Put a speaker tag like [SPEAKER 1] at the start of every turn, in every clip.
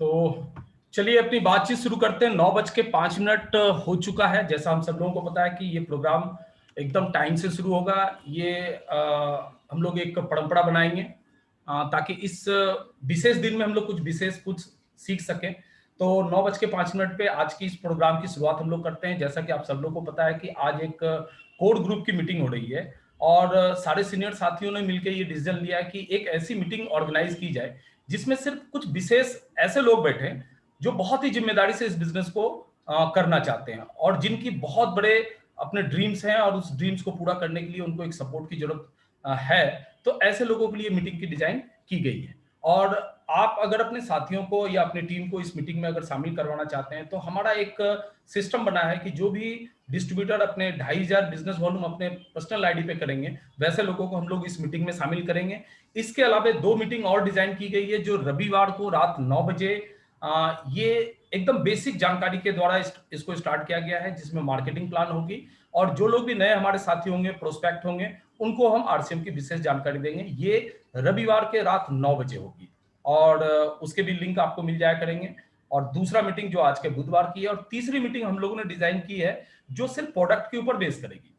[SPEAKER 1] तो चलिए अपनी बातचीत शुरू करते हैं। 9:05 हो चुका है। जैसा हम सब लोगों को पता है कि ये प्रोग्राम एकदम टाइम से शुरू होगा। ये हम लोग एक परंपरा बनाएंगे ताकि इस विशेष दिन में हम लोग कुछ सीख सकें। तो 9:05 पे आज की इस प्रोग्राम की शुरुआत हम लोग करते हैं। जैसा कि आप सब लोगों को पता है कि आज एक कोर ग्रुप की मीटिंग हो रही है और सारे सीनियर साथियों ने मिलकर ये डिसीजन लिया है कि एक ऐसी मीटिंग ऑर्गेनाइज की जाए जिसमें सिर्फ कुछ विशेष ऐसे लोग बैठे जो बहुत ही जिम्मेदारी से इस बिजनेस को करना चाहते हैं और जिनकी बहुत बड़े अपने ड्रीम्स हैं और उस ड्रीम्स को पूरा करने के लिए उनको एक सपोर्ट की जरूरत है। तो ऐसे लोगों के लिए मीटिंग की डिजाइन की गई है। और आप अगर अपने साथियों को या अपनी टीम को इस मीटिंग में अगर शामिल करवाना चाहते हैं तो हमारा एक सिस्टम बना है कि जो भी डिस्ट्रीब्यूटर अपने 2,500 बिजनेस वॉल्यूम अपने पर्सनल आईडी पे करेंगे वैसे लोगों को हम लोग इस मीटिंग में शामिल करेंगे। इसके अलावा 2 मीटिंग और डिजाइन की गई है जो रविवार को रात 9 बजे ये एकदम बेसिक जानकारी के द्वारा इसको स्टार्ट किया गया है जिसमें मार्केटिंग प्लान होगी और जो लोग भी नए हमारे साथी होंगे प्रोस्पेक्ट होंगे उनको हम आरसीएम की विशेष जानकारी देंगे। ये रविवार के रात 9 बजे होगी और उसके भी लिंक आपको मिल जाया करेंगे। और दूसरा मीटिंग जो आज के बुधवार की है और तीसरी मीटिंग हम लोगों ने डिजाइन की है जो सिर्फ प्रोडक्ट के ऊपर बेस करेगी,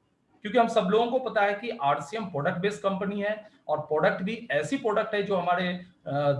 [SPEAKER 1] क्योंकि हम सब लोगों को पता है कि आरसीएम प्रोडक्ट बेस्ड कंपनी है और प्रोडक्ट भी ऐसी प्रोडक्ट है जो हमारे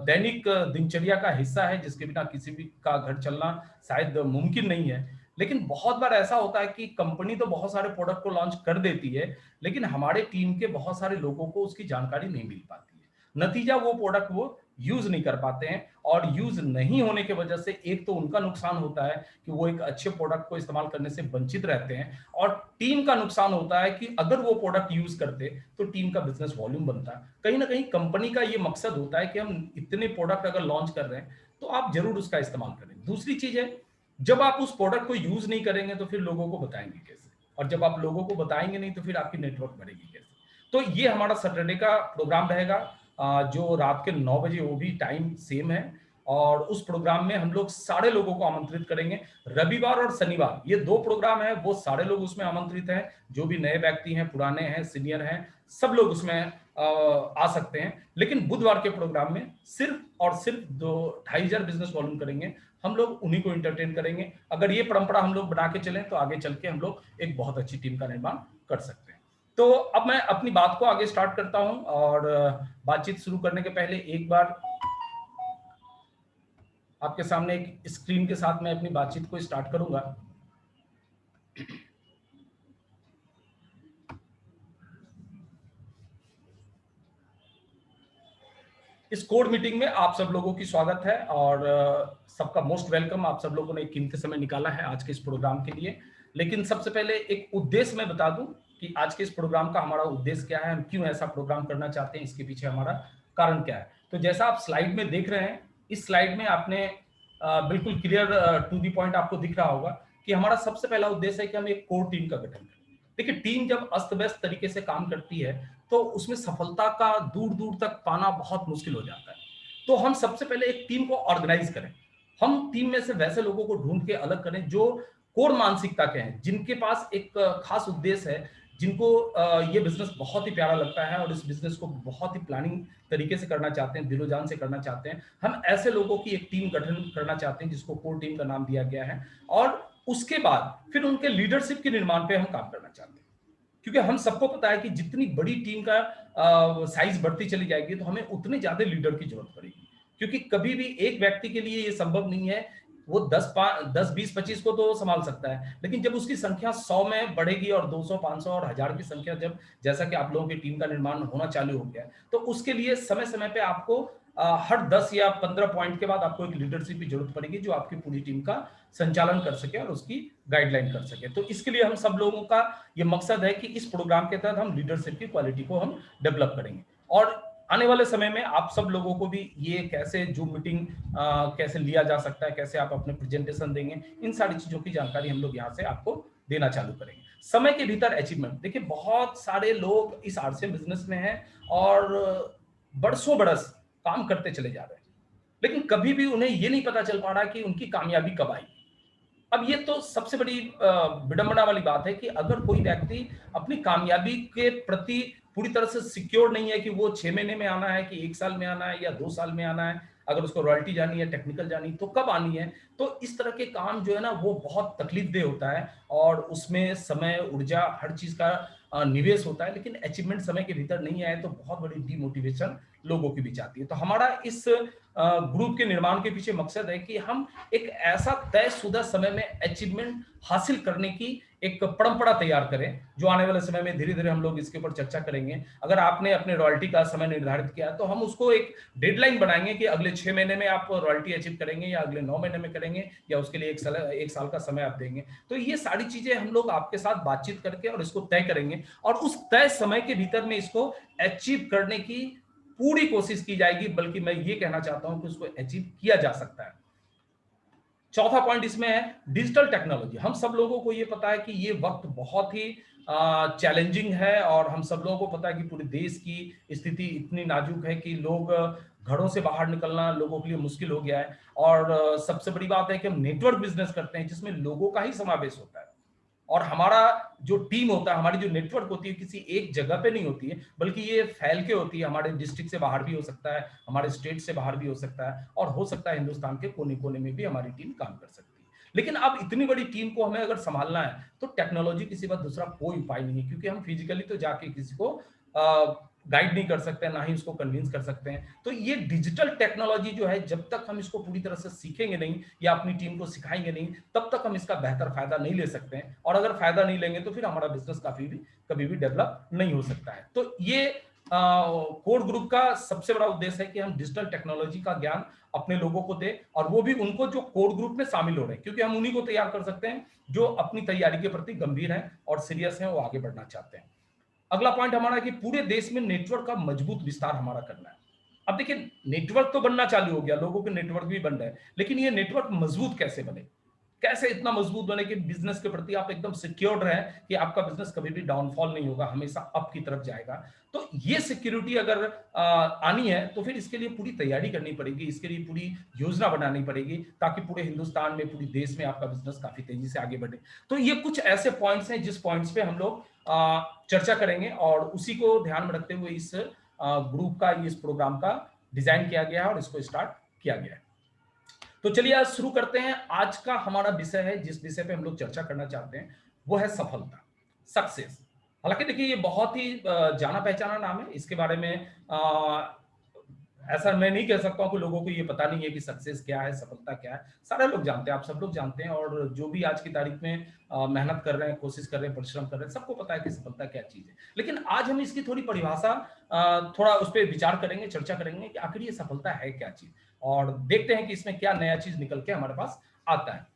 [SPEAKER 1] दैनिक दिनचर्या का हिस्सा है जिसके बिना किसी भी का घर चलना शायद मुमकिन नहीं है। लेकिन बहुत बार ऐसा होता है कि कंपनी तो बहुत सारे प्रोडक्ट को लॉन्च कर देती है लेकिन हमारे टीम के बहुत सारे लोगों को उसकी जानकारी नहीं मिल पाती है। नतीजा वो प्रोडक्ट वो यूज नहीं कर पाते हैं और यूज नहीं होने की वजह से एक तो उनका नुकसान होता है कि वो एक अच्छे प्रोडक्ट को इस्तेमाल करने से वंचित रहते हैं और टीम का नुकसान होता है कि अगर वो प्रोडक्ट यूज करते तो टीम का बिजनेस वॉल्यूम बनता है। कहीं ना कहीं कंपनी का ये मकसद होता है कि हम इतने प्रोडक्ट अगर लॉन्च कर रहे हैं तो आप जरूर उसका इस्तेमाल करें। दूसरी चीज है, जब आप उस प्रोडक्ट को यूज नहीं करेंगे तो फिर लोगों को बताएंगे कैसे, और जब आप लोगों को बताएंगे नहीं तो फिर आपकी नेटवर्क बढ़ेगी कैसे। तो ये हमारा सैटरडे का प्रोग्राम रहेगा जो रात के 9 बजे, वो भी टाइम सेम है और उस प्रोग्राम में हम लोग सारे लोगों को आमंत्रित करेंगे। रविवार और शनिवार ये 2 प्रोग्राम है, वो सारे लोग उसमें आमंत्रित हैं, जो भी नए व्यक्ति हैं, पुराने हैं, सीनियर हैं, सब लोग उसमें आ सकते हैं। लेकिन बुधवार के प्रोग्राम में सिर्फ और सिर्फ 2,500 बिजनेस वॉल्यूम करेंगे, हम लोग उन्हीं को एंटरटेन करेंगे। अगर ये परंपरा हम लोग बना के चलें तो आगे चल के हम लोग एक बहुत अच्छी टीम का निर्माण कर सकते हैं। तो अब मैं अपनी बात को आगे स्टार्ट करता हूं और बातचीत शुरू करने के पहले एक बार आपके सामने एक स्क्रीन के साथ मैं अपनी बातचीत को स्टार्ट करूंगा। इस कोड मीटिंग में आप सब लोगों की स्वागत है और सबका मोस्ट वेलकम। आप सब लोगों ने एक कीमती समय निकाला है आज के इस प्रोग्राम के लिए। लेकिन सबसे पहले एक उद्देश्य मैं बता दूं कि आज के इस प्रोग्राम का हमारा उद्देश्य क्या है, हम क्यों ऐसा प्रोग्राम करना चाहते हैं, इसके पीछे हमारा कारण क्या है। तो जैसा आप स्लाइड में देख रहे हैं, इस स्लाइड में आपने बिल्कुल क्लियर टू दी पॉइंट आपको दिख रहा होगा कि हमारा सबसे पहला उद्देश्य है कि हम एक कोर टीम का गठन करें। देखिए, टीम जब अस्त व्यस्त तरीके से काम करती है तो उसमें सफलता का दूर दूर तक पाना बहुत मुश्किल हो जाता है। तो हम सबसे पहले एक टीम को ऑर्गेनाइज करें। हम टीम में से वैसे लोगों को ढूंढ के अलग करें जो कोर मानसिकता के हैं, जिनके पास एक खास उद्देश्य है, जिनको ये बिजनेस बहुत ही प्यारा लगता है और इस बिजनेस को बहुत ही प्लानिंग तरीके से करना चाहते हैं, दिलो जान से करना चाहते हैं। हम ऐसे लोगों की एक टीम गठन करना चाहते हैं जिसको कोर टीम का नाम दिया गया है और उसके बाद फिर उनके लीडरशिप के निर्माण पे हम काम करना चाहते हैं। क्योंकि हम सबको पता है कि जितनी बड़ी टीम का साइज बढ़ती चली जाएगी तो हमें उतने ज्यादा लीडर की जरूरत पड़ेगी, क्योंकि कभी भी एक व्यक्ति के लिए ये संभव नहीं है। वो 10, 20, 25 को तो संभाल सकता है, लेकिन जब उसकी संख्या 100 में बढ़ेगी और 200, 500 और 1000 की संख्या जब, जैसा कि आप लोगों की टीम का निर्माण होना चालू हो गया है, तो उसके लिए समय समय पे आपको हर 10 या 15 पॉइंट के बाद आपको एक लीडरशिप की जरूरत पड़ेगी जो आपकी पूरी टीम का संचालन कर सके और उसकी गाइडलाइन कर सके। तो इसके लिए हम सब लोगों का ये मकसद है कि इस प्रोग्राम के तहत हम लीडरशिप की क्वालिटी को हम डेवलप करेंगे और आने वाले समय में आप सब लोगों को भी ये कैसे जूम मीटिंग कैसे लिया जा सकता है, कैसे आप अपने प्रेजेंटेशन देंगे, इन सारी चीजों की जानकारी हम लोग यहाँ से आपको देना चालू करेंगे। समय के भीतर अचीवमेंट, देखिए बहुत सारे लोग इस आरसीएम बिजनेस में हैं और बरसों बरस काम करते चले जा रहे हैं, लेकिन कभी भी उन्हें ये नहीं पता चल पा रहा कि उनकी कामयाबी कब आएगी। अब ये तो सबसे बड़ी विडंबना वाली बात है कि अगर कोई व्यक्ति अपनी कामयाबी के प्रति पूरी तरह से सिक्योर नहीं है कि वो 6 महीने में आना है कि 1 साल में आना है या 2 साल में आना है, अगर उसको रॉयल्टी जानी है, टेक्निकल जानी तो कब आनी है। तो इस तरह के काम जो है ना वो बहुत तकलीफदेह होता है और उसमें समय, ऊर्जा, हर चीज का निवेश होता है, लेकिन अचीवमेंट समय के भीतर नहीं आए तो बहुत बड़ी डीमोटिवेशन लोगों के बीच आती है। तो हमारा इस ग्रुप के निर्माण के पीछे मकसद है कि हम एक ऐसा तयशुदा समय में अचीवमेंट हासिल करने की एक परंपरा तैयार करें, जो आने वाले समय में धीरे धीरे हम लोग इसके ऊपर चर्चा करेंगे। अगर आपने अपने रॉयल्टी का समय निर्धारित किया तो हम उसको एक डेडलाइन बनाएंगे कि अगले 6 महीने में आप रॉयल्टी अचीव करेंगे या अगले 9 महीने में करेंगे या उसके लिए 1 साल का समय आप देंगे। तो ये सारी चीजें हम लोग आपके साथ बातचीत करके और इसको तय करेंगे और उस तय समय के भीतर में इसको अचीव करने की पूरी कोशिश की जाएगी, बल्कि मैं ये कहना चाहता हूं कि उसको अचीव किया जा सकता है। चौथा पॉइंट इसमें है डिजिटल टेक्नोलॉजी। हम सब लोगों को ये पता है कि ये वक्त बहुत ही चैलेंजिंग है और हम सब लोगों को पता है कि पूरे देश की स्थिति इतनी नाजुक है कि लोग घरों से बाहर निकलना लोगों के लिए मुश्किल हो गया है। और सबसे बड़ी बात है कि हम नेटवर्क बिजनेस करते हैं जिसमें लोगों का ही समावेश होता है और हमारा जो टीम होता है, हमारी जो नेटवर्क होती है किसी एक जगह पे नहीं होती है, बल्कि ये फैल के होती है। हमारे डिस्ट्रिक्ट से बाहर भी हो सकता है, हमारे स्टेट से बाहर भी हो सकता है और हो सकता है हिंदुस्तान के कोने कोने में भी हमारी टीम काम कर सकती है। लेकिन अब इतनी बड़ी टीम को हमें अगर संभालना है तो टेक्नोलॉजी के सिवा दूसरा कोई उपाय नहीं है, क्योंकि हम फिजिकली तो जाके किसी को गाइड नहीं कर सकते, ना ही उसको कन्विंस कर सकते हैं। तो ये डिजिटल टेक्नोलॉजी जो है, जब तक हम इसको पूरी तरह से सीखेंगे नहीं या अपनी टीम को सिखाएंगे नहीं, तब तक हम इसका बेहतर फायदा नहीं ले सकते हैं। और अगर फायदा नहीं लेंगे तो फिर हमारा बिजनेस कभी भी डेवलप नहीं हो सकता है। तो ये कोर ग्रुप का सबसे बड़ा उद्देश्य है कि हम डिजिटल टेक्नोलॉजी का ज्ञान अपने लोगों को दें और वो भी उनको जो कोर ग्रुप में शामिल हो रहे हैं, क्योंकि हम उन्हीं को तैयार कर सकते हैं जो अपनी तैयारी के प्रति गंभीर हैं और सीरियस हैं, वो आगे बढ़ना चाहते हैं। अगला पॉइंट हमारा है कि पूरे देश में नेटवर्क का मजबूत विस्तार हमारा करना है। अब देखिए, नेटवर्क तो बनना चालू हो गया, लोगों के नेटवर्क भी बन रहे हैं, लेकिन ये नेटवर्क मजबूत कैसे बने, कैसे इतना मजबूत बने कि बिजनेस के प्रति आप एकदम सिक्योर्ड रहें कि आपका बिजनेस कभी भी डाउनफॉल नहीं होगा, हमेशा अप की तरफ जाएगा। तो ये सिक्योरिटी अगर आनी है तो फिर इसके लिए पूरी तैयारी करनी पड़ेगी, इसके लिए पूरी योजना बनानी पड़ेगी, ताकि पूरे हिंदुस्तान में, पूरे देश में आपका बिजनेस काफी तेजी से आगे बढ़े। तो ये कुछ ऐसे पॉइंट्स हैं जिस पॉइंट्स पे हम लोग चर्चा करेंगे और उसी को ध्यान में रखते हुए इस ग्रुप का, इस प्रोग्राम का डिजाइन किया गया है और इसको स्टार्ट किया गया है। तो चलिए आज शुरू करते हैं। आज का हमारा विषय है, जिस विषय पे हम लोग चर्चा करना चाहते हैं, वो है सफलता, सक्सेस। हालांकि देखिए, ये बहुत ही जाना पहचाना नाम है। इसके बारे में ऐसा मैं नहीं कह सकता हूं कि लोगों को ये पता नहीं है कि सक्सेस क्या है, सफलता क्या है। सारे लोग जानते हैं, आप सब लोग जानते हैं, और जो भी आज की तारीख में मेहनत कर रहे हैं, कोशिश कर रहे हैं, परिश्रम कर रहे हैं, सबको पता है कि सफलता क्या चीज है। लेकिन आज हम इसकी थोड़ी परिभाषा, थोड़ा उस पर विचार करेंगे, चर्चा करेंगे कि आखिर ये सफलता है क्या चीज, और देखते हैं कि इसमें क्या नया चीज निकल के हमारे पास आता है।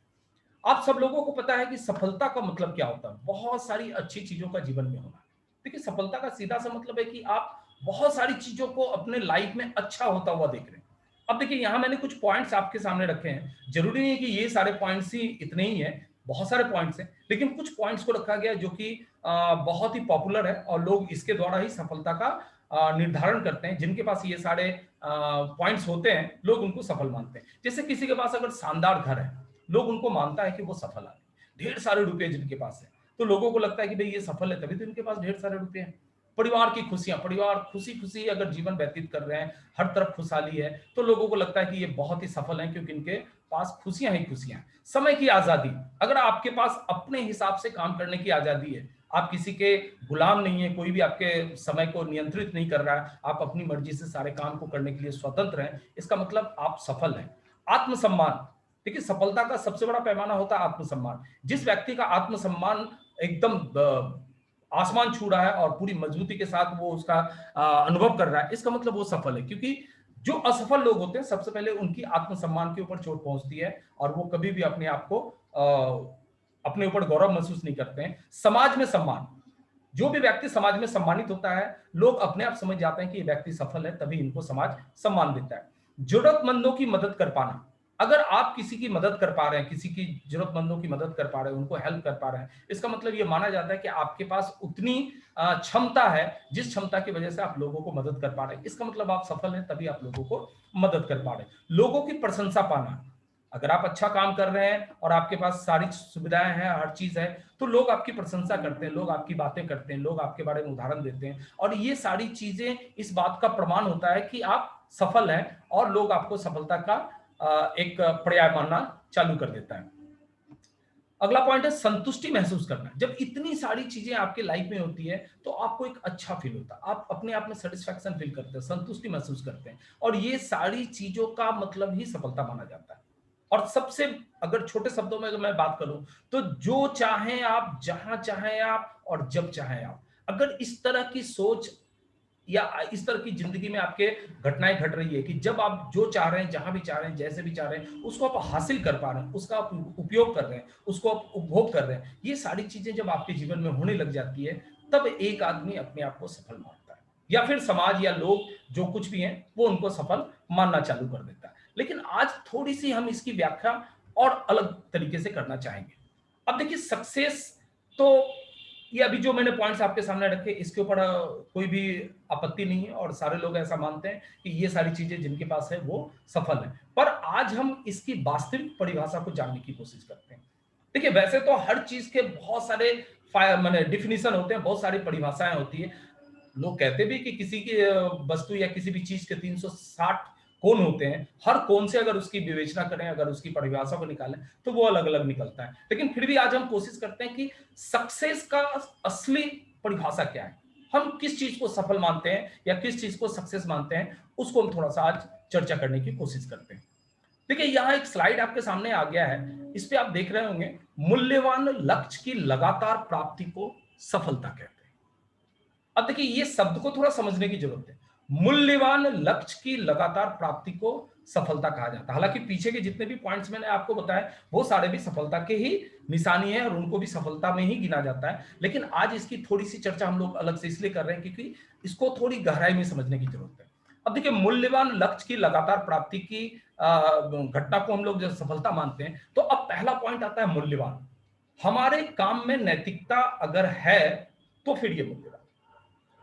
[SPEAKER 1] आप सब लोगों को पता है कि सफलता का मतलब क्या होता है, बहुत सारी अच्छी चीजों का जीवन में होना। देखिए, सफलता का सीधा सा मतलब है कि आप बहुत सारी चीजों को अपने लाइफ में अच्छा होता हुआ देख रहे हैं। अब देखिए, यहां मैंने कुछ पॉइंट्स आपके सामने रखे हैं। जरूरी नहीं है कि ये सारे पॉइंट्स ही इतने ही हैं, बहुत सारे पॉइंट्स हैं, लेकिन कुछ पॉइंट्स को रखा गया जो कि बहुत ही पॉपुलर है और लोग इसके द्वारा ही सफलता का निर्धारण करते हैं। जिनके पास ये सारे पॉइंट्स होते हैं, लोग उनको सफल मानते हैं। जैसे किसी के पास अगर शानदार घर है, लोग उनको मानता है कि वो सफल आदमी। ढेर सारे रुपए जिनके पास है, तो लोगों को लगता है कि भाई ये सफल है, तभी तो इनके पास ढेर सारे रुपए हैं। परिवार की खुशियां, परिवार खुशी खुशी अगर जीवन व्यतीत कर रहे हैं, हर तरफ खुशहाली है, तो लोगों को लगता है कि ये बहुत ही सफल हैं, क्योंकि इनके पास खुशियां ही खुशियां हैं। समय की आजादी, अगर आपके पास अपने हिसाब से काम करने की आजादी है, आप किसी के गुलाम नहीं है, कोई भी आपके समय को नियंत्रित नहीं कर रहा है, आप अपनी मर्जी से सारे काम को करने के लिए स्वतंत्र हैं, इसका मतलब आप सफल हैं। आत्मसम्मान, देखिए, सफलता का सबसे बड़ा पैमाना होता है आत्मसम्मान। जिस व्यक्ति का आत्मसम्मान एकदम आसमान छू रहा है और पूरी मजबूती के साथ वो उसका अनुभव कर रहा है, इसका मतलब वो सफल है। क्योंकि जो असफल लोग होते हैं, सबसे पहले उनकी आत्मसम्मान के ऊपर चोट पहुंचती है और वो कभी भी अपने आप को अपने ऊपर गौरव महसूस नहीं करते हैं। समाज में सम्मान, जो भी व्यक्ति समाज में सम्मानित होता है, लोग अपने आप समझ जाते हैं कि ये व्यक्ति सफल है, तभी इनको समाज सम्मान देता है। जरूरतमंदों की मदद कर पाना, अगर आप किसी की मदद कर पा रहे हैं, किसी की जरूरतमंदों की मदद कर पा रहे हैं, उनको हेल्प कर पा रहे हैं, इसका मतलब ये माना जाता है कि आपके पास उतनी क्षमता है जिस क्षमता की वजह से आप लोगों को मदद कर पा रहे हैं। इसका मतलब आप सफल हैं, तभी आप लोगों को मदद कर पा रहे हैं। लोगों की प्रशंसा पाना, अगर आप अच्छा काम कर रहे हैं और आपके पास सारी सुविधाएं हैं, हर चीज है, तो लोग आपकी प्रशंसा करते हैं, लोग आपकी बातें करते हैं, लोग आपके बारे में उदाहरण देते हैं, और ये सारी चीजें इस बात का प्रमाण होता है कि आप सफल हैं और लोग आपको सफलता का एक पर्याय मानना चालू कर देता है। अगला पॉइंट है संतुष्टि महसूस करना। जब इतनी सारी चीजें आपके लाइफ में होती है तो आपको एक अच्छा फील होता है, आप अपने आप में सेटिस्फैक्शन फील करते हैं, संतुष्टि महसूस करते हैं, और ये सारी चीजों का मतलब ही सफलता माना जाता है। और सबसे, अगर छोटे शब्दों में अगर मैं बात करूं, तो जो चाहें आप, जहां चाहें आप, और जब चाहें आप, अगर इस तरह की सोच या इस तरह की जिंदगी में आपके घटनाएं घट रही है कि जब आप जो चाह रहे हैं, जहां भी चाह रहे हैं, जैसे भी चाह रहे हैं, उसको आप हासिल कर पा रहे हैं, उसका आप उपयोग कर रहे हैं, उसको आप उपभोग कर रहे हैं, ये सारी चीजें जब आपके जीवन में होने लग जाती है, तब एक आदमी अपने आप को सफल मानता है, या फिर समाज या लोग जो कुछ भी हैं वो उनको सफल मानना चालू कर देता है। लेकिन आज थोड़ी सी हम इसकी व्याख्या और अलग तरीके से करना चाहेंगे। अब देखिए, सक्सेस तो, ये अभी जो मैंने पॉइंट्स आपके सामने रखे, इसके ऊपर कोई भी आपत्ति नहीं है, और सारे लोग ऐसा मानते हैं कि ये सारी चीजें जिनके पास है वो सफल है। पर आज हम इसकी वास्तविक परिभाषा को जानने की कोशिश करते हैं। देखिए, वैसे तो हर चीज के बहुत सारे माने डिफिनीशन होते हैं, बहुत सारी परिभाषाएं होती है। लोग कहते भी कि किसी की वस्तु या किसी भी चीज के 360 कोण होते हैं, हर कोण से अगर उसकी विवेचना करें, अगर उसकी परिभाषा को निकालें, तो वो अलग अलग निकलता है। लेकिन फिर भी आज हम कोशिश करते हैं कि सक्सेस का असली परिभाषा क्या है, हम किस चीज को सफल मानते हैं या किस चीज को सक्सेस मानते हैं, उसको हम थोड़ा सा आज चर्चा करने की कोशिश करते हैं। देखिए, यहाँ एक स्लाइड आपके सामने आ गया है, इस पे आप देख रहे होंगे, मूल्यवान लक्ष्य की लगातार प्राप्ति को सफलता कहते हैं। अब देखिए, ये शब्द को थोड़ा समझने की जरूरत है। मूल्यवान लक्ष्य की लगातार प्राप्ति को सफलता कहा जाता है। हालांकि पीछे के जितने भी पॉइंट्स मैंने आपको बताए, वो सारे भी सफलता के ही निशानी है और उनको भी सफलता में ही गिना जाता है। लेकिन आज इसकी थोड़ी सी चर्चा हम लोग अलग से इसलिए कर रहे हैं क्योंकि इसको थोड़ी गहराई में समझने की जरूरत है। अब देखिए, मूल्यवान लक्ष्य की लगातार प्राप्ति की घटना को हम लोग जब सफलता मानते हैं, तो अब पहला पॉइंट आता है मूल्यवान। हमारे काम में नैतिकता अगर है तो फिर ये मूल्यवान।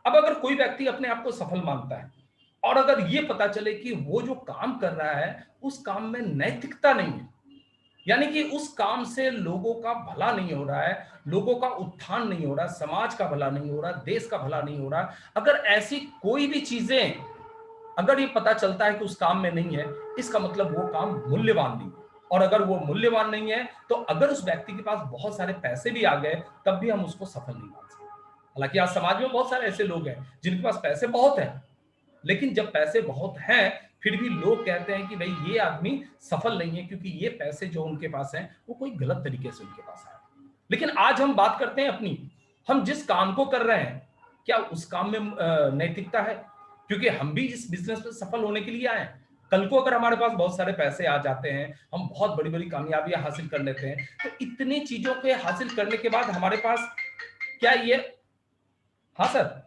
[SPEAKER 1] अब अगर कोई व्यक्ति अपने आप को सफल मानता है और अगर ये पता चले कि वो जो काम कर रहा है उस काम में नैतिकता नहीं है, यानी कि उस काम से लोगों का भला नहीं हो रहा है, लोगों का उत्थान नहीं हो रहा, समाज का भला नहीं हो रहा, देश का भला नहीं हो रहा, अगर ऐसी कोई भी चीजें, अगर ये पता चलता है कि उस काम में नहीं है, इसका मतलब वो काम मूल्यवान नहीं है। और अगर वो मूल्यवान नहीं है, तो अगर उस व्यक्ति के पास बहुत सारे पैसे भी आ गए, तब भी हम उसको सफल नहीं मान सकते। हालांकि आज समाज में बहुत सारे ऐसे लोग हैं जिनके पास पैसे बहुत हैं, लेकिन जब पैसे बहुत हैं, फिर भी लोग कहते हैं कि भाई ये आदमी सफल नहीं है, क्योंकि ये पैसे जो उनके पास हैं वो कोई गलत तरीके से उनके पास आए। लेकिन आज हम बात करते हैं अपनी, हम जिस काम को कर रहे हैं, क्या उस काम में नैतिकता है? क्योंकि हम भी इस बिजनेस में सफल होने के लिए आए हैं। कल को अगर हमारे पास बहुत सारे पैसे आ जाते हैं, हम बहुत बड़ी बड़ी कामयाबियां हासिल कर लेते हैं, तो इतनी चीजों के हासिल करने के बाद हमारे पास क्या ये, हाँ सर,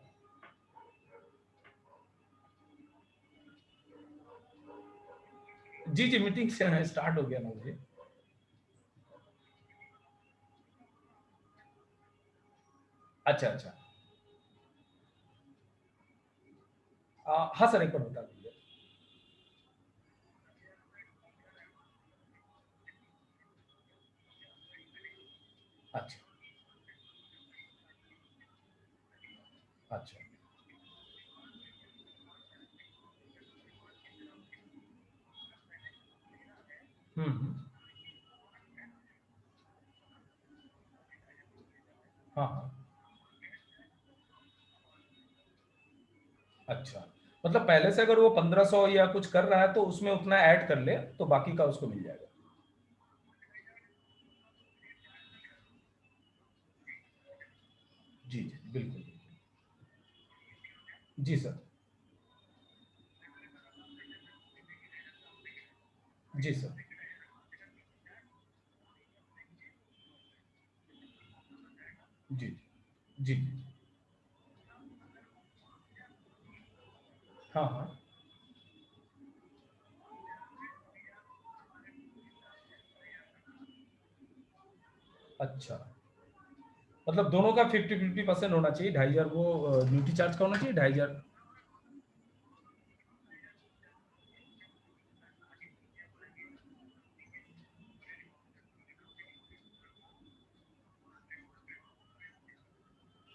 [SPEAKER 1] जी जी, मीटिंग स्टार्ट हो गया ना मुझे। अच्छा अच्छा। हाँ सर, एक बार बता दीजिए। अच्छा अच्छा। हम्म। हाँ हाँ। अच्छा, मतलब पहले से अगर वो 1500 या कुछ कर रहा है तो उसमें उतना ऐड कर ले तो बाकी का उसको मिल जाएगा। जी जी बिल्कुल। जी सर। जी सर। जी जी जी। हाँ हाँ। अच्छा, मतलब दोनों का 50-50% होना चाहिए, 2500 वो ड्यूटी चार्ज का होना चाहिए, 2500।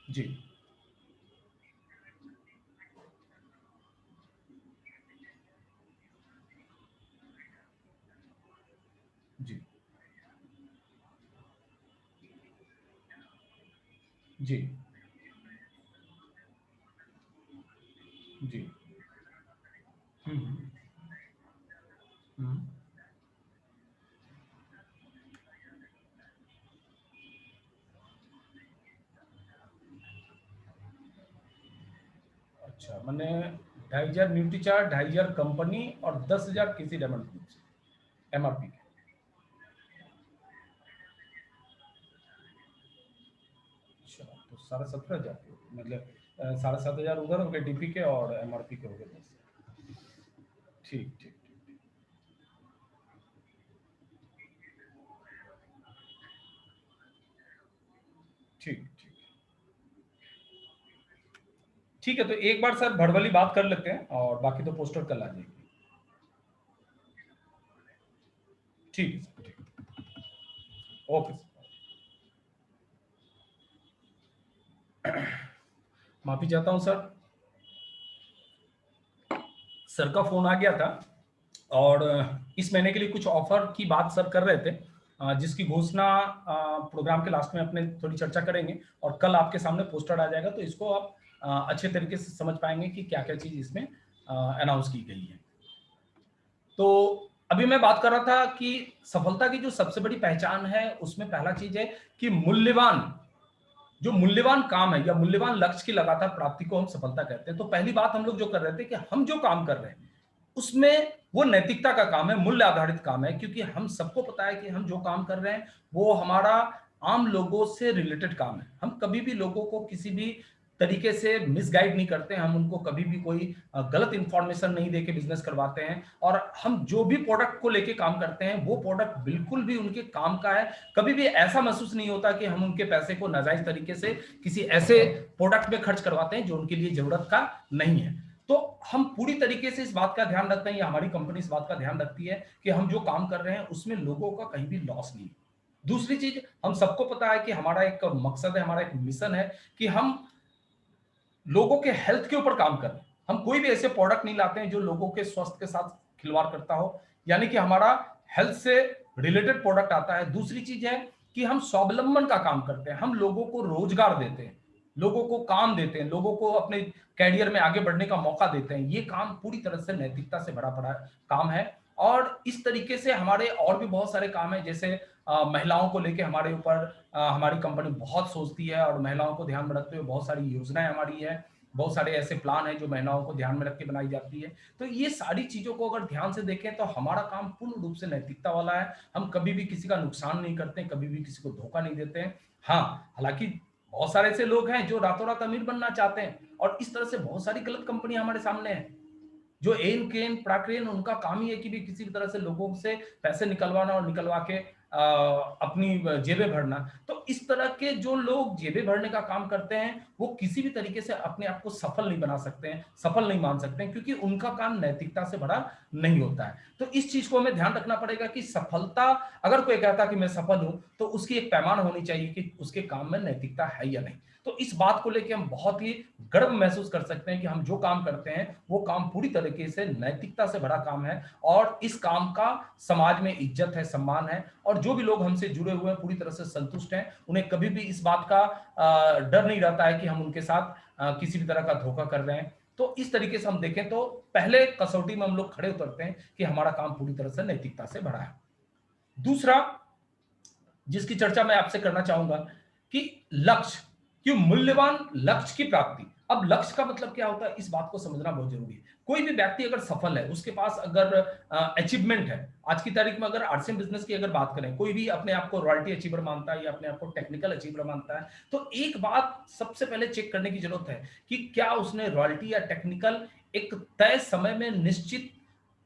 [SPEAKER 1] जी जी। जी। हम्म। हम्म। अच्छा, मैंने 2,500 न्यूट्री चार्ट, 2,500 कंपनी और 10,000 किसी डायमंड ग्रुप से एमआरपी के। अच्छा, तो 17,500 मतलब 7,500 उधर हो गए डीपी के और एमआरपी के हो गए 10। ठीक ठीक ठीक। ठीक ठीक। ठीक है, तो एक बार सर भड़वली बात कर लेते हैं और बाकी तो पोस्टर कल आ जाएगी। ठीक है सर, ठीक। Okay sir. माफी चाहता हूँ सर, सर का फोन आ गया था और इस महीने के लिए कुछ ऑफर की बात सर कर रहे थे, जिसकी घोषणा प्रोग्राम के लास्ट में अपने थोड़ी चर्चा करेंगे और कल आपके सामने पोस्टर आ जाएगा, तो इसको आप अच्छे तरीके से समझ पाएंगे कि क्या क्या चीज इसमें अनाउंस की गई है। तो अभी मैं बात कर रहा था कि सफलता की जो सबसे बड़ी पहचान है उसमें पहला चीज है कि मूल्यवान, जो मूल्यवान काम है या मूल्यवान लक्ष्य की लगातार प्राप्ति को हम सफलता कहते हैं। तो पहली बात हम लोग जो कर रहे थे कि हम जो काम कर रहे हैं उसमें वो नैतिकता का काम है, मूल्य आधारित काम है, क्योंकि हम सबको पता है कि हम जो काम कर रहे हैं वो हमारा आम लोगों से रिलेटेड काम है। हम कभी भी लोगों को किसी भी तरीके से मिसगाइड नहीं करते हैं, हम उनको कभी भी कोई गलत इंफॉर्मेशन नहीं देके बिजनेस करवाते हैं, और हम जो भी प्रोडक्ट को लेके काम करते हैं वो प्रोडक्ट बिल्कुल भी उनके काम का है। कभी भी ऐसा महसूस नहीं होता कि हम उनके पैसे को नाजायज तरीके से किसी ऐसे प्रोडक्ट में खर्च करवाते हैं जो उनके लिए जरूरत का नहीं है। तो हम पूरी तरीके से इस बात का ध्यान रखते हैं, या हमारी कंपनी इस बात का ध्यान रखती है कि हम जो काम कर रहे हैं उसमें लोगों का कहीं भी लॉस नहीं। दूसरी चीज, हम सबको पता है कि हमारा एक मकसद है, हमारा एक मिशन है कि हम लोगों के हेल्थ के ऊपर काम कर रहे हैं। हम कोई भी ऐसे प्रोडक्ट नहीं लाते हैं जो लोगों के स्वास्थ्य के साथ खिलवाड़ करता हो, यानी कि हमारा हेल्थ से रिलेटेड प्रोडक्ट आता है। दूसरी चीज है कि हम स्वावलंबन का काम करते हैं, हम लोगों को रोजगार देते हैं, लोगों को काम देते हैं, लोगों को अपने कैरियर में आगे बढ़ने का मौका देते हैं। ये काम पूरी तरह से नैतिकता से भरा पड़ा काम है। और इस तरीके से हमारे और भी बहुत सारे काम है, जैसे महिलाओं को लेके हमारे ऊपर हमारी कंपनी बहुत सोचती है और महिलाओं को ध्यान में रखते हुए बहुत सारी योजनाएं हमारी है, बहुत सारे ऐसे प्लान हैं जो महिलाओं को ध्यान में रख के बनाई जाती है। तो ये सारी चीजों को अगर ध्यान से देखें तो हमारा काम पूर्ण रूप से नैतिकता वाला है। हम कभी भी किसी का नुकसान नहीं करते, कभी भी किसी को धोखा नहीं देते हैं। हाँ, हालांकि बहुत सारे ऐसे लोग हैं जो रातों रात अमीर बनना चाहते हैं, और इस तरह से बहुत सारी गलत कंपनियां हमारे सामने हैं जो एन केन प्राक्रेन, उनका काम ही है कि भी किसी भी तरह से लोगों से पैसे निकलवाना और निकलवा के अपनी जेबें भरना। तो इस तरह के जो लोग जेबें भरने का काम करते हैं वो किसी भी तरीके से अपने आप को सफल नहीं बना सकते हैं, सफल नहीं मान सकते हैं, क्योंकि उनका काम नैतिकता से भरा नहीं होता है। तो इस चीज को हमें ध्यान रखना पड़ेगा कि सफलता, अगर कोई कहता कि मैं सफल हूं, तो उसकी एक पैमाना होनी चाहिए कि उसके काम में नैतिकता है या नहीं। तो इस बात को लेकर हम बहुत ही गर्व महसूस कर सकते हैं कि हम जो काम करते हैं वो काम पूरी तरीके से नैतिकता से भरा काम है, और इस काम का समाज में इज्जत है, सम्मान है, और जो भी लोग हमसे जुड़े हुए हैं पूरी तरह से संतुष्ट हैं। उन्हें कभी भी इस बात का डर नहीं रहता है कि हम उनके साथ किसी भी तरह का धोखा कर रहे हैं। तो इस तरीके से हम देखें तो पहले कसौटी में हम लोग खड़े उतरते हैं कि हमारा काम पूरी तरह से नैतिकता से भरा है। दूसरा जिसकी चर्चा मैं आपसे करना चाहूंगा कि लक्ष्य, कि मूल्यवान लक्ष्य की प्राप्ति। अब लक्ष्य का मतलब क्या होता है, इस बात को समझना बहुत जरूरी है। कोई भी व्यक्ति अगर सफल है, उसके पास अगर अचीवमेंट है, आज की तारीख में अगर आरसीएम बिजनेस की अगर बात करें, कोई भी अपने आप को रॉयल्टी अचीवर मानता है या अपने आप को टेक्निकल अचीवर मानता है, तो एक बात सबसे पहले चेक करने की जरूरत है कि क्या उसने रॉयल्टी या टेक्निकल एक तय समय में निश्चित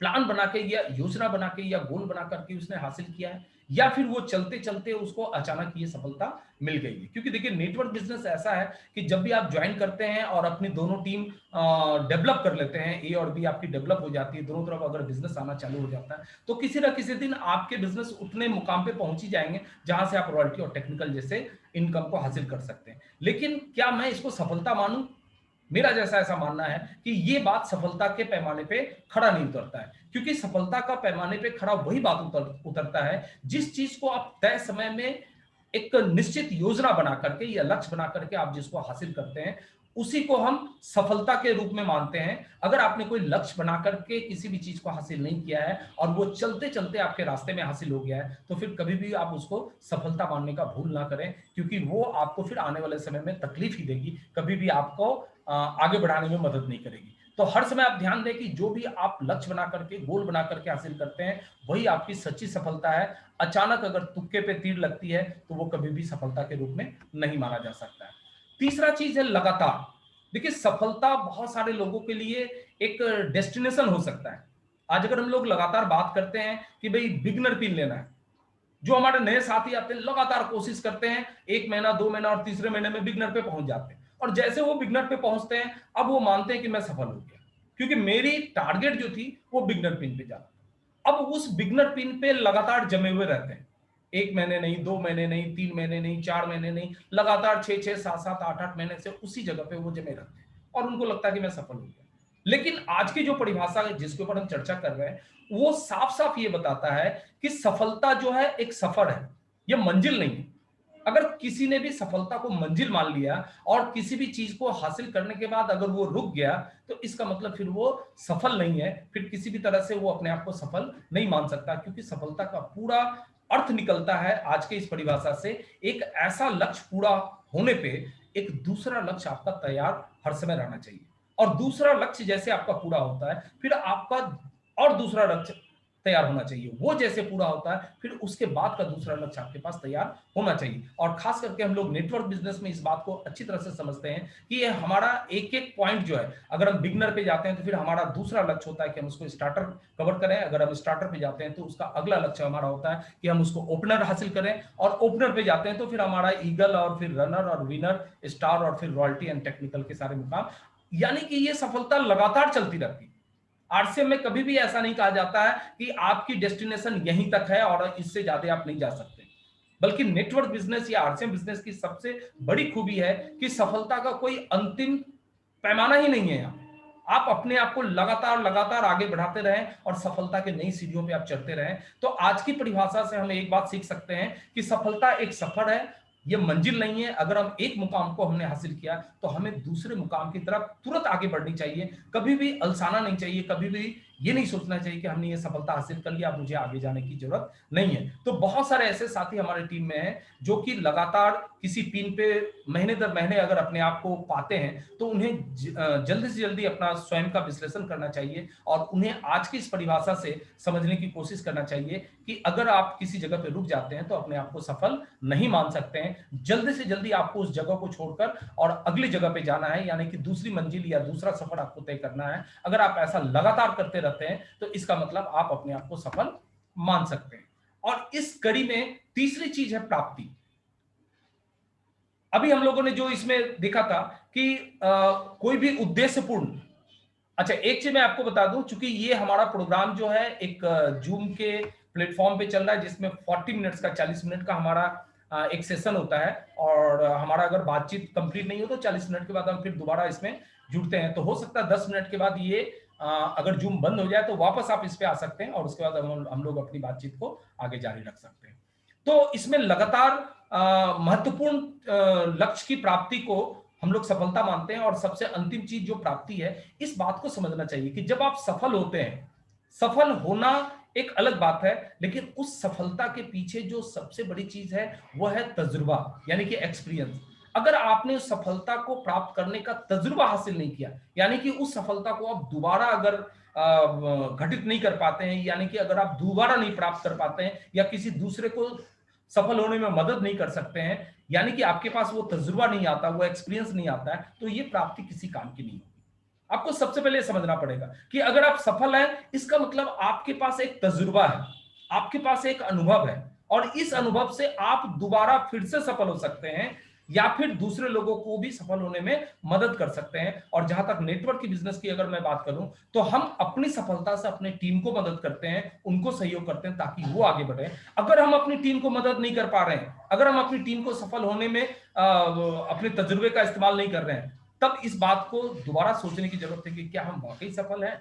[SPEAKER 1] प्लान बना के या योजना बना के या गोल बना करके उसने हासिल किया है, या फिर वो चलते चलते उसको अचानक ये सफलता मिल गई है। क्योंकि देखिए, नेटवर्क बिजनेस ऐसा है कि जब भी आप ज्वाइन करते हैं और अपनी दोनों टीम डेवलप कर लेते हैं, ए और बी आपकी डेवलप हो जाती है, दोनों तरफ अगर बिजनेस आना चालू हो जाता है, तो किसी ना किसी दिन आपके बिजनेस उतने मुकाम पे पहुंच ही जाएंगे जहां से आप रॉयल्टी और टेक्निकल जैसे इनकम को हासिल कर सकते हैं। लेकिन क्या मैं इसको सफलता मानूं? मेरा जैसा ऐसा मानना है कि ये बात सफलता के पैमाने पे खड़ा नहीं उतरता है, क्योंकि सफलता का पैमाने पे खड़ा वही बात उतरता है जिस चीज को आप तय समय में एक निश्चित योजना बना करके या लक्ष्य बना करके आप जिसको हासिल करते हैं, उसी को हम सफलता के रूप में मानते हैं। अगर आपने कोई लक्ष्य बना करके किसी भी चीज को हासिल नहीं किया है और वो चलते चलते आपके रास्ते में हासिल हो गया है, तो फिर कभी भी आप उसको सफलता मानने का भूल ना करें, क्योंकि वो आपको फिर आने वाले समय में तकलीफ ही देगी, कभी भी आपको आगे बढ़ाने में मदद नहीं करेगी। तो हर समय आप ध्यान दें कि जो भी आप लक्ष्य बना करके, गोल बना करके हासिल करते हैं, वही आपकी सच्ची सफलता है। अचानक अगर तुक्के पे तीर लगती है तो वो कभी भी सफलता के रूप में नहीं माना जा सकता है। तीसरा चीज है लगातार। देखिए, सफलता बहुत सारे लोगों के लिए एक डेस्टिनेशन हो सकता है। आज अगर हम लोग लगातार बात करते हैं कि भाई बिगनर पिन लेना है, जो हमारे नए साथी आते हैं लगातार कोशिश करते हैं, 1 महीना 2 महीना और तीसरे महीने में बिगनर पे पहुंच जाते हैं, और जैसे वो बिगनर पे पहुंचते हैं अब वो मानते हैं कि मैं सफल हो गया, क्योंकि मेरी टारगेट जो थी वो बिगनर पिन पे जाना था। अब उस बिगनर पिन पे लगातार जमे हुए रहते हैं, 1 महीने नहीं, 2 महीने नहीं, 3 महीने नहीं, 4 महीने नहीं, लगातार 6 6 7 7 8 8 महीने से उसी जगह पे वो जमे रहते हैं और उनको लगता है कि मैं सफल हो गया। लेकिन आज की जो परिभाषा है जिसके ऊपर हम चर्चा कर रहे हैं, वो साफ साफ ये बताता है कि सफलता जो है एक सफर है, ये मंजिल नहीं है। अगर किसी ने भी सफलता को मंजिल मान लिया और किसी भी चीज को हासिल करने के बाद अगर वो रुक गया, तो इसका मतलब फिर वो सफल नहीं है, फिर किसी भी तरह से वो अपने आप को सफल नहीं मान सकता, क्योंकि सफलता का पूरा अर्थ निकलता है आज के इस परिभाषा से एक ऐसा लक्ष्य पूरा होने पे एक दूसरा लक्ष्य आपका तैयार हर समय रहना चाहिए, और दूसरा लक्ष्य जैसे आपका पूरा होता है फिर आपका और दूसरा लक्ष्य तैयार होना चाहिए, वो जैसे पूरा होता है फिर उसके बाद का दूसरा लक्ष्य आपके पास तैयार होना चाहिए। और खास करके हम लोग नेटवर्क बिजनेस में इस बात को अच्छी तरह से समझते हैं कि ये हमारा एक एक पॉइंट जो है, अगर हम बिगनर पे जाते हैं तो फिर हमारा दूसरा लक्ष्य होता है कि हम उसको स्टार्टर कवर करें, अगर हम स्टार्टर पे जाते हैं तो उसका अगला लक्ष्य हमारा होता है कि हम उसको ओपनर हासिल करें, और ओपनर पे जाते हैं तो फिर हमारा ईगल और फिर रनर और विनर स्टार और फिर रॉयल्टी एंड टेक्निकल के सारे मुकाम। यानी कि ये सफलता लगातार चलती रहती है। आरसीएम में कभी भी ऐसा नहीं कहा जाता है कि आपकी डेस्टिनेशन यहीं तक है और इससे ज्यादा आप नहीं जा सकते, बल्कि नेटवर्क बिजनेस या आरसीएम बिजनेस की सबसे बड़ी खूबी है कि सफलता का कोई अंतिम पैमाना ही नहीं है। यहाँ आप अपने आप को लगातार लगातार आगे बढ़ाते रहें और सफलता के नई सीढ़ियों पे आप चढ़ते रहें। तो आज की परिभाषा से हम एक बात सीख सकते हैं कि सफलता एक सफर है, ये मंजिल नहीं है। अगर हम एक मुकाम को हमने हासिल किया तो हमें दूसरे मुकाम की तरफ तुरंत आगे बढ़नी चाहिए, कभी भी अलसाना नहीं चाहिए, कभी भी ये नहीं सोचना चाहिए कि हमने ये सफलता हासिल कर लिया अब मुझे आगे जाने की जरूरत नहीं है। तो बहुत सारे ऐसे साथी हमारे टीम में हैं जो कि लगातार किसी पिन पे महीने दर महीने अगर अपने आप को पाते हैं, तो उन्हें जल्दी से जल्दी अपना स्वयं का विश्लेषण करना चाहिए और उन्हें आज की इस परिभाषा से समझने की कोशिश करना चाहिए कि अगर आप किसी जगह पे रुक जाते हैं तो अपने आप को सफल नहीं मान सकते हैं। जल्दी से जल्दी आपको उस जगह को छोड़कर और अगली जगह पे जाना है, यानी कि दूसरी मंजिल या दूसरा सफर आपको तय करना है। अगर आप ऐसा लगातार करते रहते हैं तो इसका मतलब आप अपने आप को सफल मान सकते हैं। और इस कड़ी में तीसरी चीज है प्राप्ति। अभी हम लोगों ने जो इसमें देखा था कि कोई भी उद्देश्यपूर्ण, अच्छा एक चीज मैं आपको बता दूं, चूंकि ये हमारा प्रोग्राम जो है एक जूम के प्लेटफॉर्म पे चल रहा है जिसमें 40 मिनट्स का 40 मिनट का हमारा एक सेशन होता है, और हमारा अगर बातचीत कंप्लीट नहीं हो तो 40 मिनट के बाद हम फिर दोबारा इसमें जुड़ते हैं। तो हो सकता है 10 मिनट के बाद ये अगर जूम बंद हो जाए तो वापस आप इस पे आ सकते हैं और उसके बाद हम लोग अपनी बातचीत को आगे जारी रख सकते हैं। तो इसमें लगातार महत्वपूर्ण लक्ष्य की प्राप्ति को हम लोग सफलता मानते हैं, और सबसे अंतिम चीज जो प्राप्ति है, इस बात को समझना चाहिए कि जब आप सफल होते हैं, सफल होना एक अलग बात है, लेकिन उस सफलता के पीछे जो सबसे बड़ी चीज है वो है तजुर्बा, यानी कि एक्सपीरियंस। अगर आपने उस सफलता को प्राप्त करने का तजुर्बा हासिल नहीं किया, यानी कि उस सफलता को आप दोबारा अगर घटित नहीं कर पाते हैं, यानी कि अगर आप दोबारा नहीं प्राप्त कर पाते हैं या किसी दूसरे को सफल होने में मदद नहीं कर सकते हैं, यानी कि आपके पास वो तजुर्बा नहीं आता, वो एक्सपीरियंस नहीं आता है, तो ये प्राप्ति किसी काम की नहीं होगी। आपको सबसे पहले समझना पड़ेगा कि अगर आप सफल हैं, इसका मतलब आपके पास एक तजुर्बा है, आपके पास एक अनुभव है, और इस अनुभव से आप दोबारा फिर से सफल हो सकते हैं या फिर दूसरे लोगों को भी सफल होने में मदद कर सकते हैं। और जहां तक नेटवर्क की बिजनेस की अगर मैं बात करूं, तो हम अपनी सफलता से अपने टीम को मदद करते हैं, उनको सहयोग करते हैं ताकि वो आगे बढ़े। अगर हम अपनी टीम को मदद नहीं कर पा रहे हैं, अगर हम अपनी टीम को सफल होने में अपने तजुर्बे का इस्तेमाल नहीं कर रहे हैं, तब इस बात को दोबारा सोचने की जरूरत है कि क्या हम वाकई सफल हैं।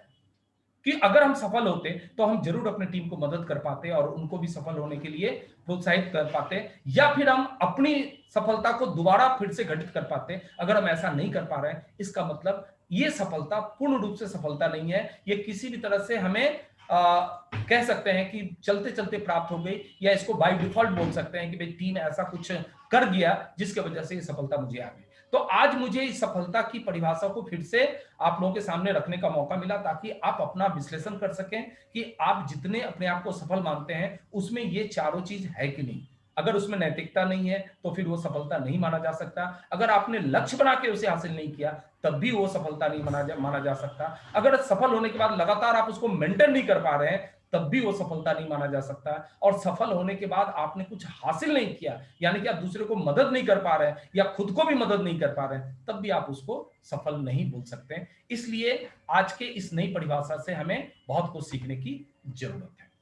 [SPEAKER 1] कि अगर हम सफल होते तो हम जरूर अपनी टीम को मदद कर पाते और उनको भी सफल होने के लिए प्रोत्साहित कर पाते, या फिर हम अपनी सफलता को दोबारा फिर से घटित कर पाते। अगर हम ऐसा नहीं कर पा रहे हैं, इसका मतलब ये सफलता पूर्ण रूप से सफलता नहीं है, ये किसी भी तरह से हमें कह सकते हैं कि चलते चलते प्राप्त हो गई, या इसको बाय डिफॉल्ट बोल सकते हैं कि भाई टीम ऐसा कुछ कर दिया जिसकी वजह से ये सफलता मुझे आ गई। तो आज मुझे इस सफलता की परिभाषा को फिर से आप लोगों के सामने रखने का मौका मिला, ताकि आप अपना विश्लेषण कर सकें कि आप जितने अपने आप को सफल मानते हैं उसमें ये चारों चीज है कि नहीं। अगर उसमें नैतिकता नहीं है तो फिर वो सफलता नहीं माना जा सकता। अगर आपने लक्ष्य बना के उसे हासिल नहीं किया तब भी वो सफलता नहीं माना जा सकता। अगर सफल होने के बाद लगातार आप उसको मेंटेन नहीं कर पा रहे हैं तब भी वो सफलता नहीं माना जा सकता। और सफल होने के बाद आपने कुछ हासिल नहीं किया, यानी कि आप दूसरे को मदद नहीं कर पा रहे हैं या खुद को भी मदद नहीं कर पा रहे हैं, तब भी आप उसको सफल नहीं बोल सकते। इसलिए आज के इस नई परिभाषा से हमें बहुत कुछ सीखने की जरूरत है।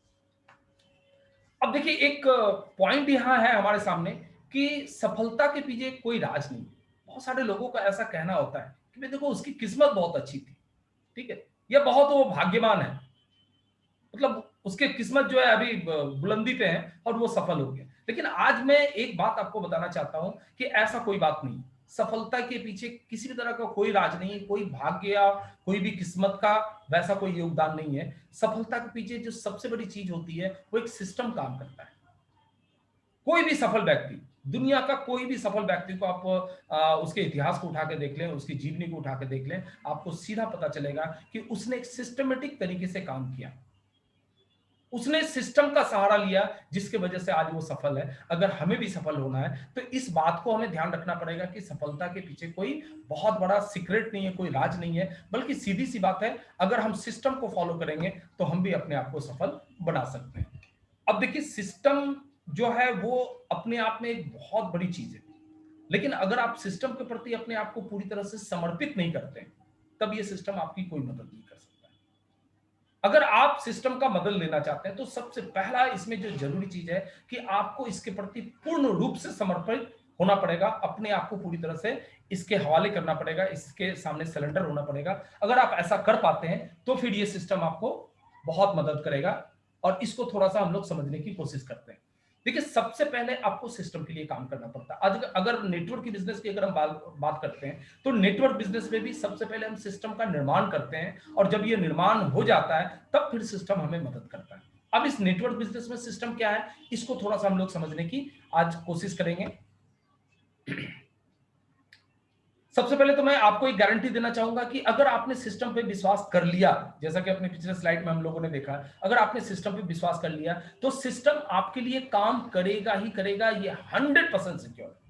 [SPEAKER 1] अब देखिए, एक पॉइंट यहां है हमारे सामने कि सफलता के पीछे कोई राज नहीं। बहुत सारे लोगों का ऐसा कहना होता है कि भाई देखो उसकी किस्मत बहुत अच्छी थी, ठीक है, या बहुत वो भाग्यवान है, मतलब उसके किस्मत जो है अभी बुलंदी पे है और वो सफल हो गया। लेकिन आज मैं एक बात आपको बताना चाहता हूं कि ऐसा कोई बात नहीं। सफलता के पीछे किसी भी तरह का कोई राज नहीं है, कोई भाग्य या कोई भी किस्मत का वैसा कोई योगदान नहीं है। सफलता के पीछे जो सबसे बड़ी चीज होती है वो एक सिस्टम काम करता है। कोई भी सफल व्यक्ति, दुनिया का कोई भी सफल व्यक्ति को आप उसके इतिहास को उठा के देख लें, उसकी जीवनी को उठा के देख लें, आपको सीधा पता चलेगा कि उसने एक सिस्टमेटिक तरीके से काम किया, उसने सिस्टम का सहारा लिया, जिसके वजह से आज वो सफल है। अगर हमें भी सफल होना है तो इस बात को हमें ध्यान रखना पड़ेगा कि सफलता के पीछे कोई बहुत बड़ा सीक्रेट नहीं है, कोई राज नहीं है, बल्कि सीधी सी बात है, अगर हम सिस्टम को फॉलो करेंगे तो हम भी अपने आप को सफल बना सकते हैं। अब देखिए, सिस्टम जो है वो अपने आप में एक बहुत बड़ी चीज है, लेकिन अगर आप सिस्टम के प्रति अपने आप को पूरी तरह से समर्पित नहीं करते हैं, तब ये सिस्टम आपकी कोई मदद नहीं कर सकता। अगर आप सिस्टम का मदद लेना चाहते हैं तो सबसे पहला इसमें जो जरूरी चीज है कि आपको इसके प्रति पूर्ण रूप से समर्पित होना पड़ेगा, अपने आप को पूरी तरह से इसके हवाले करना पड़ेगा, इसके सामने सरेंडर होना पड़ेगा। अगर आप ऐसा कर पाते हैं तो फिर ये सिस्टम आपको बहुत मदद करेगा। और इसको थोड़ा सा हम लोग समझने की कोशिश करते हैं। देखिए, सबसे पहले आपको सिस्टम के लिए काम करना पड़ता है। आज अगर नेटवर्क की बिजनेस की अगर हम बात करते हैं तो नेटवर्क बिजनेस में भी सबसे पहले हम सिस्टम का निर्माण करते हैं, और जब ये निर्माण हो जाता है तब फिर सिस्टम हमें मदद करता है। अब इस नेटवर्क बिजनेस में सिस्टम क्या है, इसको थोड़ा सा हम लोग समझने की आज कोशिश करेंगे। सबसे पहले तो मैं आपको एक गारंटी देना चाहूंगा कि अगर आपने सिस्टम पे विश्वास कर लिया, जैसा कि अपने पिछले स्लाइड में हम लोगों ने देखा, अगर आपने सिस्टम पे विश्वास कर लिया तो सिस्टम आपके लिए काम करेगा ही करेगा, ये 100% सिक्योर है।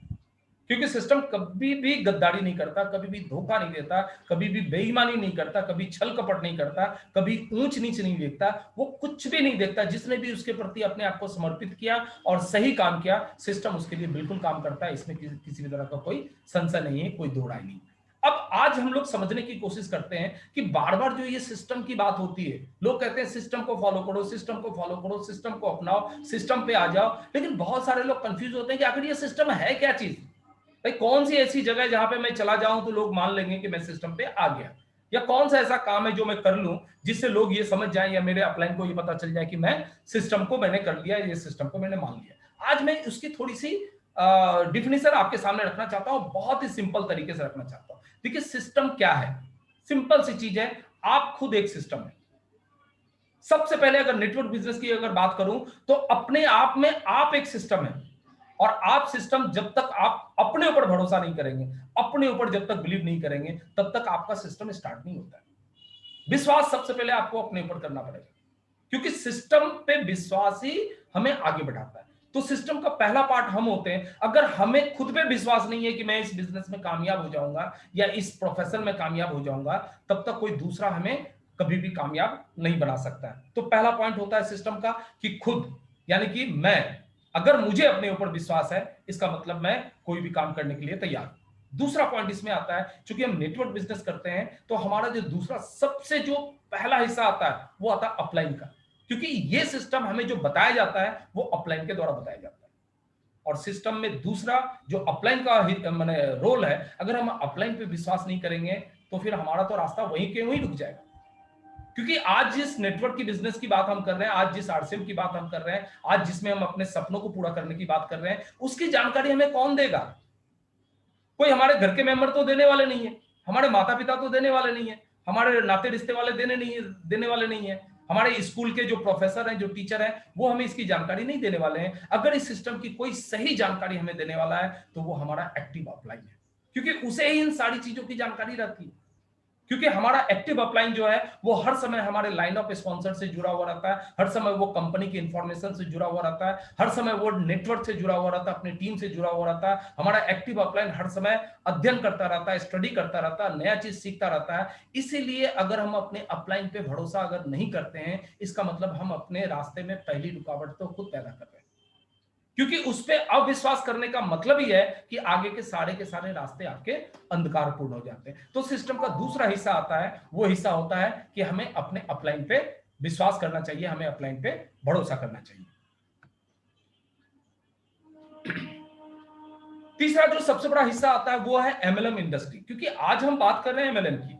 [SPEAKER 1] क्योंकि सिस्टम कभी भी गद्दारी नहीं करता, कभी भी धोखा नहीं देता, कभी भी बेईमानी नहीं करता, कभी छल कपट नहीं करता, कभी ऊंच नीच नहीं देखता, वो कुछ भी नहीं देखता। जिसने भी उसके प्रति अपने आप को समर्पित किया और सही काम किया, सिस्टम उसके लिए बिल्कुल काम करता है। इसमें किसी भी तरह का कोई संशय नहीं है, कोई दो राय नहीं। अब आज हम लोग समझने की कोशिश करते हैं कि बार बार जो ये सिस्टम की बात होती है, लोग कहते हैं सिस्टम को फॉलो करो, सिस्टम को फॉलो करो, सिस्टम को अपनाओ, सिस्टम पे आ जाओ। लेकिन बहुत सारे लोग कंफ्यूज होते हैं कि आखिर ये सिस्टम है क्या चीज। भाई कौन सी ऐसी जगह है जहां पे मैं चला जाऊं तो लोग मान लेंगे कि मैं सिस्टम पे आ गया, या कौन सा ऐसा काम है जो मैं कर लूं जिससे लोग ये समझ जाएं या मेरे अपलाइन को ये पता चल जाए कि मैं सिस्टम को मैंने कर लिया, ये सिस्टम को मैंने मान लिया। आज मैं उसकी थोड़ी सी डिफिनेशन आपके सामने रखना चाहता हूं, बहुत ही सिंपल तरीके से रखना चाहता हूं। देखिए, सिस्टम क्या है, सिंपल सी चीज है, आप खुद एक सिस्टम है। सबसे पहले अगर नेटवर्क बिजनेस की अगर बात करूं तो अपने आप में आप एक सिस्टम है, और आप सिस्टम जब तक आप अपने ऊपर भरोसा नहीं करेंगे, अपने ऊपर जब तक बिलीव नहीं करेंगे, तब तक आपका सिस्टम स्टार्ट नहीं होता है। विश्वास सबसे पहले आपको अपने ऊपर करना पड़ेगा, क्योंकि सिस्टम पे विश्वास ही हमें आगे बढ़ाता है। तो सिस्टम का पहला पार्ट हम होते हैं। अगर हमें खुद पे विश्वास नहीं है कि मैं इस बिजनेस में कामयाब हो जाऊंगा या इस प्रोफेशन में कामयाब हो जाऊंगा, तब तक कोई दूसरा हमें कभी भी कामयाब नहीं बना सकता है। तो पहला पॉइंट होता है सिस्टम का कि खुद, यानी कि मैं, अगर मुझे अपने ऊपर विश्वास है, इसका मतलब मैं कोई भी काम करने के लिए तैयार हूं। दूसरा पॉइंट इसमें आता है, क्योंकि हम नेटवर्क बिजनेस करते हैं, तो हमारा जो दूसरा सबसे जो पहला हिस्सा आता है वो आता है अपलाइन का, क्योंकि ये सिस्टम हमें जो बताया जाता है वो अपलाइन के द्वारा बताया जाता है। और सिस्टम में दूसरा जो अपलाइन का माने रोल है, अगर हम अपलाइन पे विश्वास नहीं करेंगे तो फिर हमारा तो रास्ता वहीं के वहीं रुक जाएगा। क्योंकि आज जिस नेटवर्क की बिजनेस की बात हम कर रहे हैं, आज जिस आरसीएम की बात हम कर रहे हैं, आज जिसमें हम अपने सपनों को पूरा करने की बात कर रहे हैं, उसकी जानकारी हमें कौन देगा? कोई हमारे घर के मेंबर तो देने वाले नहीं है, हमारे माता पिता तो देने वाले नहीं है, हमारे नाते रिश्ते वाले देने वाले नहीं है, हमारे स्कूल के जो प्रोफेसर हैं, जो टीचर हैं, वो हमें इसकी जानकारी नहीं देने वाले हैं। अगर इस सिस्टम की कोई सही जानकारी हमें देने वाला है तो वो हमारा एक्टिव अपलाइन है, क्योंकि उसे ही इन सारी चीजों की जानकारी रहती है। क्योंकि हमारा एक्टिव अपलाइन जो है वो हर समय हमारे लाइन ऑफ स्पॉन्सर से जुड़ा हुआ रहता है, हर समय वो कंपनी की इंफॉर्मेशन से जुड़ा हुआ रहता है, हर समय वो नेटवर्क से जुड़ा हुआ रहता है, अपनी टीम से जुड़ा हुआ रहता है। हमारा एक्टिव अपलाइन हर समय अध्ययन करता रहता है, स्टडी करता रहता है, नया चीज सीखता रहता है। इसीलिए अगर हम अपने अपलाइन पे भरोसा अगर नहीं करते हैं, इसका मतलब हम अपने रास्ते में पहली रुकावट तो खुद पैदा कर रहे हैं, क्योंकि उस पे अविश्वास करने का मतलब ही है कि आगे के सारे रास्ते आपके अंधकारपूर्ण हो जाते हैं। तो सिस्टम का दूसरा हिस्सा आता है, वो हिस्सा होता है कि हमें अपने अपलाइन पे विश्वास करना चाहिए, हमें अपलाइन पे भरोसा करना चाहिए। तीसरा जो सबसे बड़ा हिस्सा आता है वो है एमएलएम इंडस्ट्री, क्योंकि आज हम बात कर रहे हैं एमएलएम की।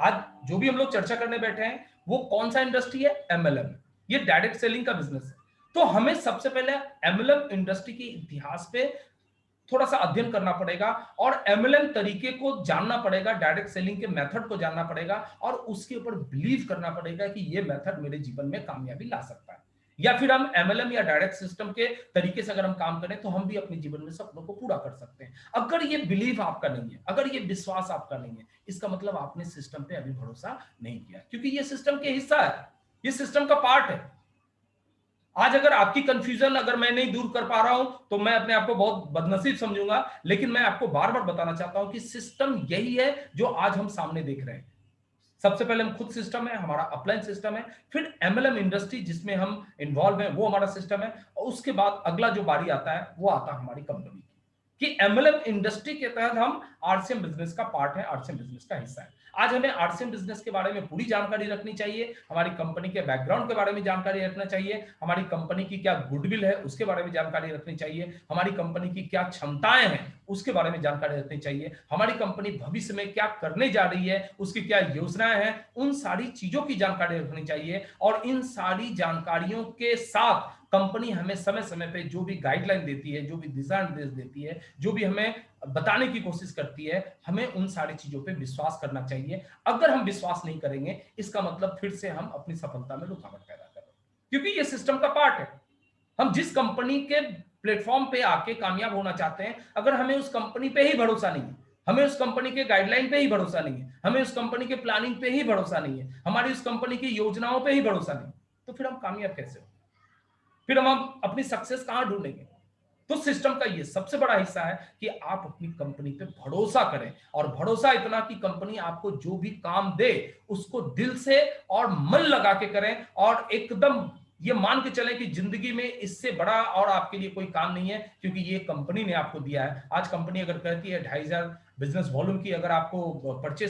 [SPEAKER 1] आज जो भी हम लोग चर्चा करने बैठे हैं वो कौन सा इंडस्ट्री है? एमएलएम। ये डायरेक्ट सेलिंग का बिजनेस है। तो हमें सबसे पहले एमएलएम इंडस्ट्री के इतिहास पे थोड़ा सा अध्ययन करना पड़ेगा और एमएलएम तरीके को जानना पड़ेगा, डायरेक्ट सेलिंग के मेथड को जानना पड़ेगा और उसके ऊपर बिलीव करना पड़ेगा कि ये मेथड मेरे जीवन में कामयाबी ला सकता है। या फिर हम एमएलएम या डायरेक्ट सिस्टम के तरीके से अगर हम काम करें तो हम भी अपने जीवन में सपनों को पूरा कर सकते हैं। अगर ये बिलीव आपका नहीं है, अगर ये विश्वास आपका नहीं है, इसका मतलब आपने सिस्टम पे अभी भरोसा नहीं किया, क्योंकि ये सिस्टम के हिस्सा है, ये सिस्टम का पार्ट है। आज अगर आपकी कंफ्यूजन अगर मैं नहीं दूर कर पा रहा हूं तो मैं अपने आप को बहुत बदनसीब समझूंगा, लेकिन मैं आपको बार बार बताना चाहता हूं कि सिस्टम यही है जो आज हम सामने देख रहे हैं। सबसे पहले हम खुद सिस्टम है, हमारा अपलाइन सिस्टम है, फिर एमएलएम इंडस्ट्री जिसमें हम इन्वॉल्व हैं वो हमारा सिस्टम है, और उसके बाद अगला जो बारी आता है वो आता है हमारी कंपनी की, कि एमएलएम इंडस्ट्री के तहत हम आरसीएम बिजनेस का पार्ट है, आरसीएम बिजनेस का हिस्सा है। आज हमें आरसीएम बिजनेस के बारे में पूरी जानकारी रखनी चाहिए, हमारी कंपनी के बैकग्राउंड के बारे में जानकारी रखना चाहिए, हमारी कंपनी की क्या गुडविल है उसके बारे में जानकारी रखनी चाहिए, हमारी कंपनी की क्या क्षमताएं हैं उसके बारे में जानकारी रखनी चाहिए, हमारी कंपनी भविष्य में क्या करने जा रही है, उसकी क्या योजनाएं हैं, उन सारी चीजों की जानकारी रखनी चाहिए। और इन सारी जानकारियों के साथ कंपनी हमें समय समय पे जो भी गाइडलाइन देती है, जो भी दिशा निर्देश देती है, जो भी हमें बताने की कोशिश करती है, हमें उन सारी चीजों पे विश्वास करना चाहिए। अगर हम विश्वास नहीं करेंगे, इसका मतलब फिर से हम अपनी सफलता में रुकावट पैदा कर रहे हैं, क्योंकि ये सिस्टम का पार्ट है। हम जिस कंपनी के प्लेटफॉर्म पे आके कामयाब होना चाहते हैं, अगर हमें उस कंपनी पे ही भरोसा नहीं है, हमें उस कंपनी के गाइडलाइन पे ही भरोसा नहीं है, हमें उस कंपनी के प्लानिंग पे ही भरोसा नहीं है, हमारी उस कंपनी की योजनाओं पे ही भरोसा नहीं, तो फिर हम कामयाब कैसे हो? फिर हम अपनी सक्सेस कहां ढूंढेंगे? तो सिस्टम का ये सबसे बड़ा हिस्सा है कि आप अपनी कंपनी पे भरोसा करें, और भरोसा इतना कि कंपनी आपको जो भी काम दे उसको दिल से और मन लगा के करें, और एकदम ये मान के चलें कि जिंदगी में इससे बड़ा और आपके लिए कोई काम नहीं है, क्योंकि ये कंपनी ने आपको दिया है। आज कंपनी अगर कहती है 2,500 बिजनेस वॉल्यूम की अगर आपको परचेस